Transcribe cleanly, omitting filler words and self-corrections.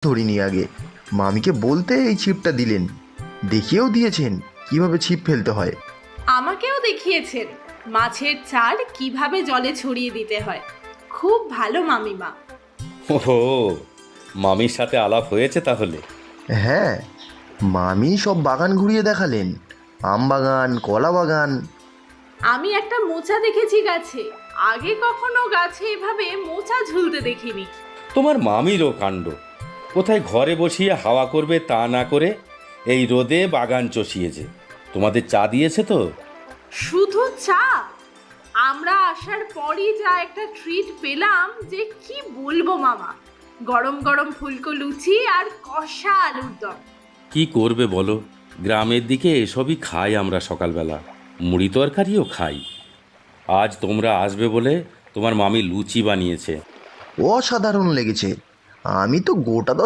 ধরিনি আগে। মামিকে বলতে এই ছিপটা দিলেন, দেখিয়েও দিয়েছেন কিভাবে ছিপ ফেলতে হয়। আমাকেও দেখিয়েছেন মাছের চার কিভাবে জলে ছড়িয়ে দিতে হয়। খুব ভালো মামিমা। ওহো, মামির সাথে আলাপ হয়েছে তাহলে? হ্যাঁ, মামি সব বাগান ঘুরিয়ে দেখালেন, আম বাগান, কলা বাগান। আমি একটা মোচা দেখেছি গাছে, আগে কখনো গাছে এভাবে মোচা ঝুলতে দেখিনি। তোমার মামিরও কাণ্ড, কোথায় ঘরে বসিয়ে হাওয়া করবে তা না করে এই রোদে বাগান চষিয়েছে। তোমাদের চা দিয়েছে তো? শুধু চা? আমরা আসার পরই যা একটা ট্রিট পেলাম যে কি বলবো মামা। গরম গরম ফুলকো লুচি আর কষা আলুর দম। কি করবে বলো, গ্রামের দিকে এসবই খাই আমরা সকালবেলা, মুড়ি তরকারিও খাই। আজ তোমরা আসবে বলে তোমার মামি লুচি বানিয়েছে। অসাধারণ লেগেছে। আমি তো গোটা 10